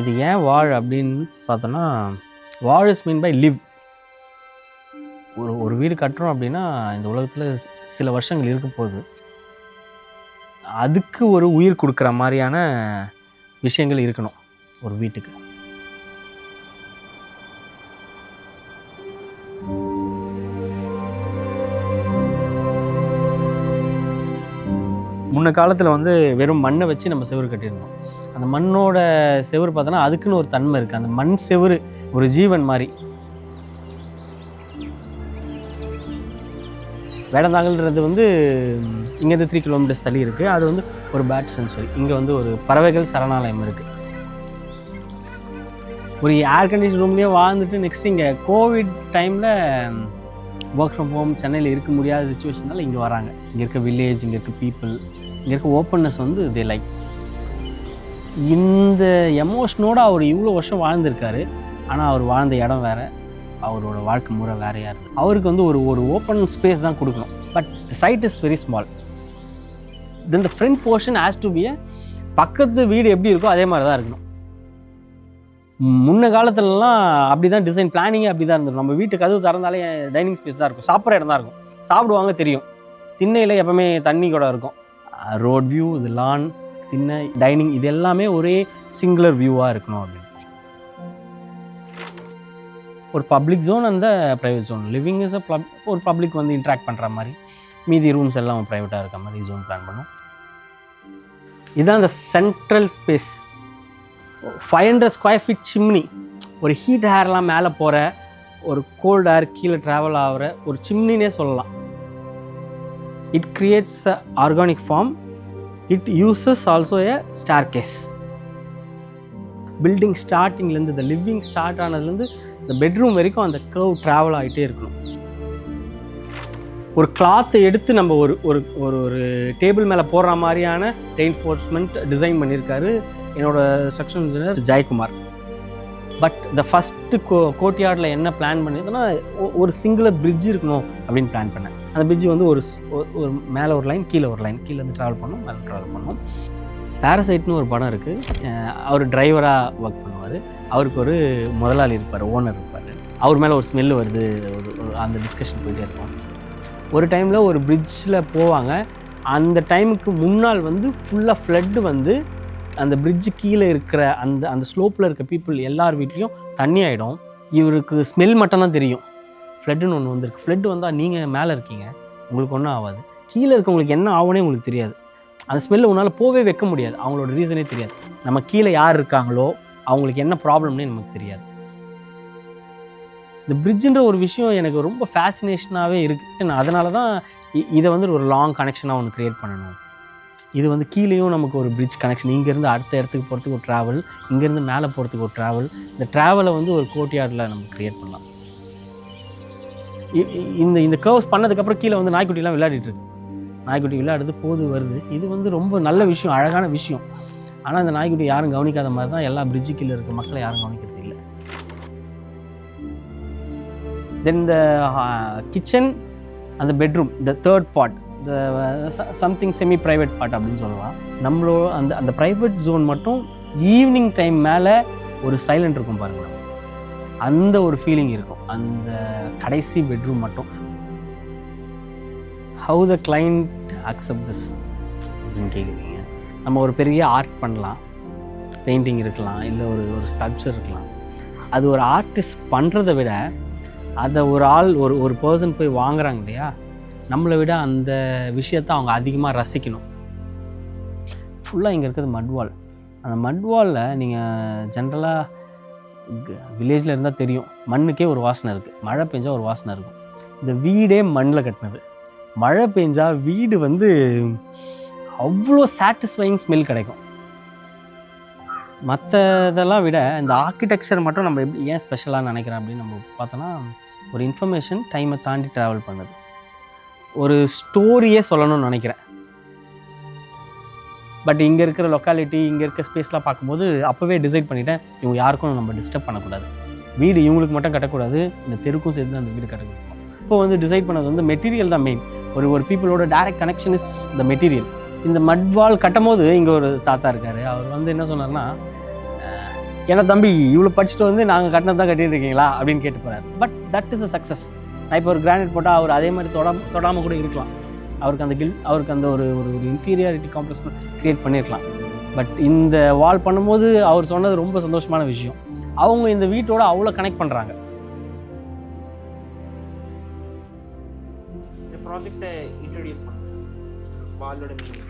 இது ஏன் வாழ் அப்படின்னு பார்த்தோன்னா, வாழ் இஸ் மீன் பை லிவ். ஒரு வீடு கட்டுறோம் அப்படின்னா இந்த உலகத்தில் சில வருஷங்கள் இருக்க போகுது. அதுக்கு ஒரு உயிர் கொடுக்குற மாதிரியான விஷயங்கள் இருக்கணும் ஒரு வீட்டுக்கு. முன்ன காலத்தில் வந்து வெறும் மண்ணை வச்சு நம்ம செவுரு கட்டியிருந்தோம். அந்த மண்ணோட செவுரு பார்த்தோன்னா அதுக்குன்னு ஒரு தன்மை இருக்குது. அந்த மண் செவுரு ஒரு ஜீவன் மாதிரி. வேடந்தாங்கல்ன்றது வந்து இங்கேருந்து 3 கிலோமீட்டர்ஸ் தள்ளி இருக்குது. அது வந்து ஒரு பேட் சென்சுரி. இங்கே வந்து ஒரு பறவைகள் சரணாலயம் இருக்குது. ஒரு ஏர் கண்டிஷன் ரூம்லேயே வாழ்ந்துட்டு நெக்ஸ்ட் இங்கே கோவிட் டைமில் ஒர்க் ஃப்ரம் ஹோம் சென்னையில் இருக்க முடியாத சுச்சுவேஷனால் இங்கே வராங்க. இங்கே இருக்க வில்லேஜ், இங்கே இருக்க பீப்புள், இங்கே இருக்க ஓப்பன்னஸ் வந்து தே லைக். இந்த எமோஷனோடு அவர் இவ்வளோ வருஷம் வாழ்ந்திருக்காரு. ஆனால் அவர் வாழ்ந்த இடம் வேறு, அவரோட வாழ்க்கை முறை வேறையாக இருக்குது. அவருக்கு வந்து ஒரு ஓப்பன் ஸ்பேஸ் தான் கொடுக்கணும். But the side is very small. Then the front portion has to be a பக்கத்து வீடு எப்படி இருக்கோ அதே மாதிரி தான் இருக்கணும். முன்ன காலத்துலலாம் அப்படி தான் டிசைன் பிளானிங்கே அப்படி தான் இருந்தது. நம்ம வீட்டு கதவு திறந்தாலே டைனிங் ஸ்பேஸ் தான் இருக்கும், சாப்பிட்ற இடம் தான் இருக்கும், சாப்பிடுவாங்க தெரியும். திண்ணையில் எப்போவுமே தண்ணி கூட இருக்கும். ரோட் வியூ, இது லான், திண்ணை, டைனிங், இது எல்லாமே ஒரே சிங்குலர் வியூவாக இருக்கணும் அப்படின்னு. ஒரு பப்ளிக் ஜோன் அந்த ப்ரைவேட் ஜோன். லிவிங் இஸ் ஒரு பப்ளிக் வந்து இன்ட்ராக்ட் பண்ணுற மாதிரி, மீதி ரூம்ஸ் எல்லாம் ப்ரைவேட்டாக இருக்க மாதிரி ஜோன் பிளான் பண்ணும். இதுதான் அந்த central space. 500 square feet chimney. ஒரு ஹீட் ஏர்லாம் மேலே போகிற, ஒரு கோல்ட் ஏர் கீழே ட்ராவல் ஆகிற ஒரு சிம்னினே சொல்லலாம். It creates a organic form. It uses also a staircase. Building ஸ்டார்டிங்லேருந்து இந்த லிவிங் ஸ்டார்ட் ஆனதுலேருந்து இந்த பெட்ரூம் வரைக்கும் அந்த கர்வ் ட்ராவல் ஆகிட்டே இருக்கணும். ஒரு கிளாத்தை எடுத்து நம்ம ஒரு ஒரு ஒரு டேபிள் மேலே போடுற மாதிரியான ரெயின்ஃபோர்ஸ்மெண்ட் டிசைன் பண்ணியிருக்காரு என்னோடய ஸ்ட்ரக்சரல் இன்ஜினியர் ஜெயக்குமார். பட் இந்த ஃபஸ்ட்டு கோர்ட்யார்டில் என்ன பிளான் பண்ணியிருந்தேன்னா, ஒரு சிங்குலர் பிரிட்ஜ் இருக்கணும் அப்படின்னு பிளான் பண்ணேன். அந்த பிரிட்ஜ் வந்து ஒரு மேலே ஒரு லைன், கீழே ஒரு லைன், கீழே வந்து ட்ராவல் பண்ணணும், மேலே ட்ராவல் பண்ணணும். பேரசைட்னு ஒரு படம் இருக்குது. அவர் டிரைவராக ஒர்க் பண்ணுவார். அவருக்கு ஒரு முதலாளி இருப்பார், ஓனர் இருப்பார். அவர் மேலே ஒரு ஸ்மெல்லு வருது, ஒரு அந்த டிஸ்கஷன் போயிட்டே இருக்கும். ஒரு டைமில் ஒரு பிரிட்ஜில் போவாங்க. அந்த டைமுக்கு முன்னால் வந்து ஃபுல்லாக ஃப்ளட்டு வந்து அந்த பிரிட்ஜு கீழே இருக்கிற அந்த ஸ்லோப்பில் இருக்க பீப்புள் எல்லார் வீட்லேயும் தண்ணி ஆகிடும். இவருக்கு ஸ்மெல் மட்டும்தான் தெரியும். ஃப்ளட்டுன்னு ஒன்று வந்துருக்கு. ஃப்ளட்டு வந்தால் நீங்கள் மேலே இருக்கீங்க, உங்களுக்கு ஒன்றும் ஆகாது. கீழே இருக்கவங்களுக்கு என்ன ஆகுனே உங்களுக்கு தெரியாது. அந்த ஸ்மெல்லை உன்னால் போவே வைக்க முடியாது. அவங்களோட ரீசனே தெரியாது. நம்ம கீழே யார் இருக்காங்களோ அவங்களுக்கு என்ன ப்ராப்ளம்னே நமக்கு தெரியாது. இந்த பிரிட்ஜுன்ற ஒரு விஷயம் எனக்கு ரொம்ப ஃபேசினேஷனாகவே இருக்குது. அதனால தான் இதை வந்து ஒரு லாங் கனெக்ஷனாக ஒன்று க்ரியேட் பண்ணணும். இது வந்து கீழேயும் நமக்கு ஒரு பிரிட்ஜ் கனெக்ஷன், இங்கேருந்து அடுத்த இடத்துக்கு போகிறதுக்கு ஒரு ட்ராவல், இங்கேருந்து மேலே போகிறதுக்கு ஒரு ட்ராவல். இந்த ட்ராவலை வந்து ஒரு கோர்ட்யார்டில் நம்ம க்ரியேட் பண்ணலாம். இந்த கர்வ்ஸ் பண்ணதுக்கப்புறம் கீழே வந்து நாய்க்குட்டிலாம் விளையாடிட்டுருக்கு. நாய்க்குட்டி விளையாடுது, போது வருது. இது வந்து ரொம்ப நல்ல விஷயம், அழகான விஷயம். ஆனால் இந்த நாய்க்குட்டி யாரும் கவனிக்காத மாதிரி தான் எல்லா பிரிட்ஜு கீழே இருக்க மக்களை யாரும் கவனிக்கிறது இல்லை. தென் இந்த கிச்சன், அந்த பெட்ரூம், இந்த தேர்ட் பார்ட், இந்த சம்திங் செமி ப்ரைவேட் பார்ட் அப்படின்னு சொல்லலாம். நம்மளோட அந்த ப்ரைவேட் ஜோன் மட்டும் ஈவினிங் டைம் மேலே ஒரு சைலண்ட் இருக்கும் பாருங்கள், அந்த ஒரு ஃபீலிங் இருக்கும். அந்த கடைசி பெட்ரூம் மட்டும். How the client accept this அப்படின்னு கேட்குறீங்க. நம்ம ஒரு பெரிய ஆர்ட் பண்ணலாம், பெயிண்டிங் இருக்கலாம், இல்லை ஒரு ஸ்கல்ப்சர் இருக்கலாம். அது ஒரு ஆர்டிஸ்ட் பண்ணுறதை விட அதை ஒரு ஆள் ஒரு பர்சன் போய் வாங்குறாங்க இல்லையா, நம்மளை விட அந்த விஷயத்தை அவங்க அதிகமாக ரசிக்கணும். ஃபுல்லாக இங்கே இருக்கிறது மட்வால். அந்த மட்வாலில் நீங்கள் ஜென்ரலாக வில்லேஜில் இருந்தால் தெரியும், மண்ணுக்கே ஒரு வாசனை இருக்குது. மழை பெஞ்சால் ஒரு வாசனை இருக்கும். இந்த வீடே மண்ணில் கட்டினது. மழை பெஞ்சால் வீடு வந்து அவ்வளோ சாட்டிஸ்ஃபையிங் ஸ்மெல் கிடைக்கும். மற்றதெல்லாம் விட இந்த ஆர்கிடெக்சர் மட்டும் நம்ம எப்படி ஏன் ஸ்பெஷலாக நினைக்கிறேன் அப்படின்னு நம்ம பார்த்தோன்னா, ஒரு இன்ஃபர்மேஷன் டைமை தாண்டி ட்ராவல் பண்ணுது. ஒரு ஸ்டோரியே சொல்லணும்னு நினைக்கிறேன். பட் இங்கே இருக்கிற லொக்காலிட்டி, இங்கே இருக்க ஸ்பேஸ்லாம் பார்க்கும்போது அப்போவே டிசைட் பண்ணிட்டேன், இவங்க யாருக்கும் நம்ம டிஸ்டர்ப் பண்ணக்கூடாது. வீடு இவங்களுக்கு மட்டும் கட்டக்கூடாது, இந்த தெருக்கும் சேர்த்து அந்த வீடு கட்டக்கூடாது. இப்போ வந்து டிசைட் பண்ணது வந்து மெட்டீரியல் தான் மெயின். ஒரு பீப்புளோட direct connection is the material. இந்த மட்வால் கட்டும் போது இங்கே ஒரு தாத்தா இருக்கார். அவர் வந்து என்ன சொன்னார்னா, ஏன்னா தம்பி இவ்வளோ படிச்சுட்டு வந்து நாங்கள் கட்டினது தான் கட்டிட்டு இருக்கீங்களா அப்படின்னு கேட்டு போகிறார். But that is a success. நான் இப்போ ஒரு கிரானைட் போட்டால் அவர் அதே மாதிரி தொடாமல் கூட இருக்கலாம். அவருக்கு அந்த ஒரு இன்ஃபீரியாரிட்டி காம்ப்ளெக்ஸ் க்ரியேட் பண்ணியிருக்கலாம். பட் இந்த வால் பண்ணும்போது அவர் சொன்னது ரொம்ப சந்தோஷமான விஷயம். அவங்க இந்த வீட்டோட அவ்வளோ கனெக்ட் பண்ணுறாங்க. இந்த ப்ராஜெக்டை இன்ட்ரோடியூஸ் பண்ணுங்க. வாலோட மீனிங்